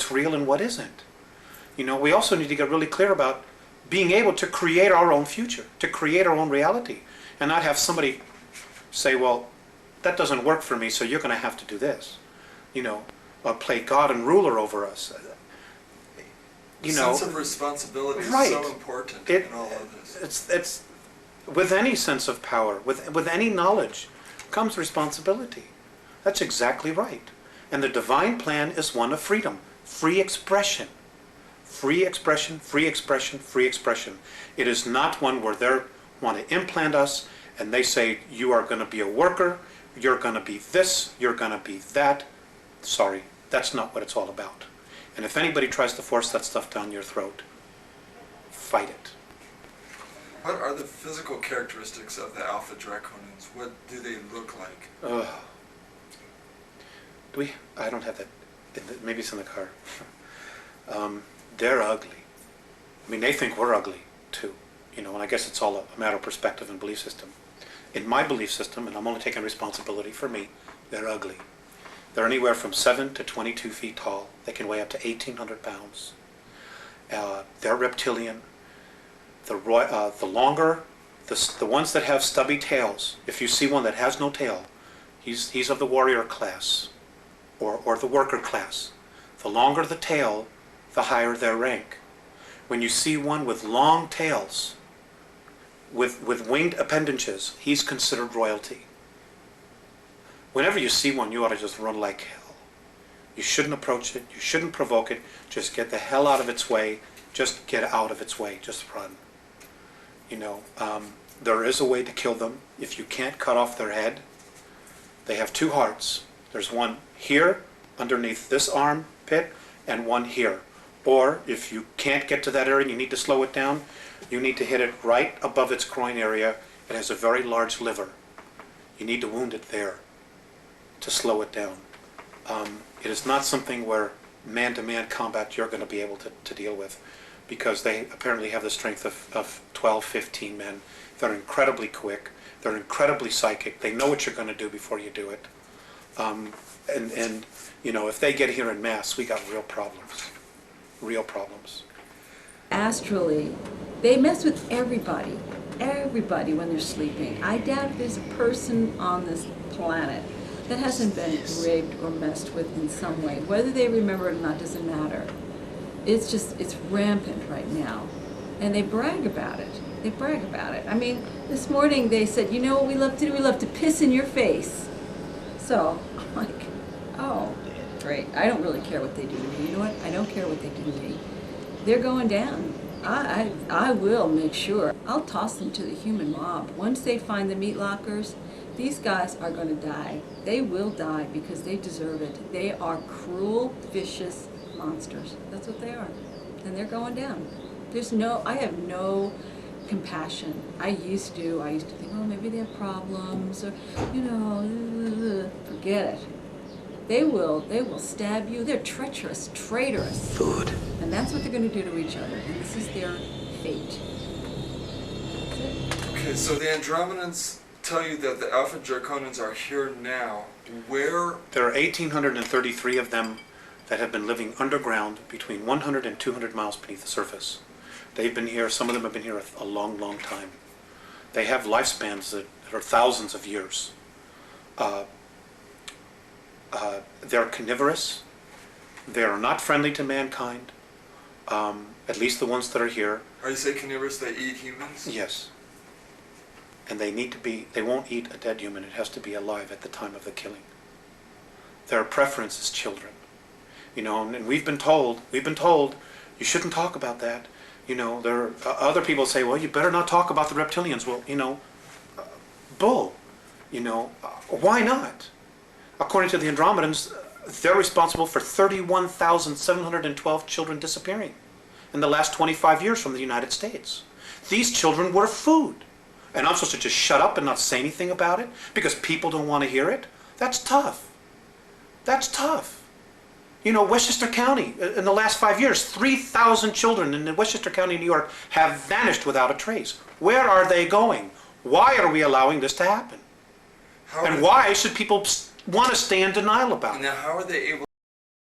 what's real and what isn't. You know, we also need to get really clear about being able to create our own future, to create our own reality, and not have somebody say, well, that doesn't work for me, so you're going to have to do this. You know, play God and ruler over us. You know, sense of responsibility is right. so important in all of this. It's with any sense of power, with any knowledge, comes responsibility. That's exactly right. And the divine plan is one of freedom, free expression. Free expression, free expression, free expression. It is not one where they want to implant us and they say, you are going to be a worker, you're going to be this, you're going to be that. Sorry, that's not what it's all about. And if anybody tries to force that stuff down your throat, fight it. What are the physical characteristics of the Alpha Draconis? What do they look like? I don't have that. Maybe it's in the car. They're ugly. I mean, they think we're ugly too. You know, and I guess it's all a matter of perspective and belief system. In my belief system, and I'm only taking responsibility for me, they're ugly. They're anywhere from 7 to 22 feet tall. They can weigh up to 1,800 pounds. They're reptilian. The longer, the ones that have stubby tails, if you see one that has no tail, he's of the warrior class or the worker class. The longer the tail, the higher their rank. When you see one with long tails, with winged appendages, he's considered royalty. Whenever you see one, you ought to just run like hell. You shouldn't approach it. You shouldn't provoke it. Just get the hell out of its way. Just get out of its way. Just run. You know, there is a way to kill them. If you can't cut off their head, they have two hearts. There's one here, underneath this arm pit, and one here. Or if you can't get to that area and you need to slow it down, you need to hit it right above its groin area. It has a very large liver. You need to wound it there to slow it down. It is not something where man-to-man combat you're going to be able to deal with, because they apparently have the strength of 12, 15 men. They're incredibly quick. They're incredibly psychic. They know what you're going to do before you do it. And you know, if they get here in mass, we got real problems. Real problems. Astrally, they mess with everybody when they're sleeping. I doubt there's a person on this planet that hasn't been raped or messed with in some way. Whether they remember it or not doesn't matter. It's rampant right now. And they brag about it. They brag about it. I mean, this morning they said, you know what we love to do? We love to piss in your face. So, I'm like, oh, great. I don't really care what they do to me. You know what? I don't care what they do to me. They're going down. I will make sure. I'll toss them to the human mob. Once they find the meat lockers, these guys are going to die. They will die because they deserve it. They are cruel, vicious monsters. That's what they are. And they're going down. I have no compassion. I used to think, oh, maybe they have problems, or, you know, forget it. They will stab you. They're treacherous, traitorous. Food. And that's what they're going to do to each other. And this is their fate. That's it. Okay, so the Andromedans tell you that the Alpha Draconis are here now. Where? There are 1,833 of them that have been living underground between 100 and 200 miles beneath the surface. They've been here, some of them have been here a long, long time. They have lifespans that are thousands of years. They're carnivorous. They are not friendly to mankind, at least the ones that are here. Are you saying carnivorous, they eat humans? Yes. And they won't eat a dead human. It has to be alive at the time of the killing. Their preference is children. You know, and we've been told, you shouldn't talk about that. You know, there are other people say, well, you better not talk about the reptilians. Well, you know, bull. You know, why not? According to the Andromedans, they're responsible for 31,712 children disappearing in the last 25 years from the United States. These children were food. And I'm supposed to just shut up and not say anything about it because people don't want to hear it? That's tough. That's tough. You know, Westchester County, in the last 5 years, 3,000 children in Westchester County, New York, have vanished without a trace. Where are they going? Why are we allowing this to happen? And why should people want to stay in denial about it? Now, how are they able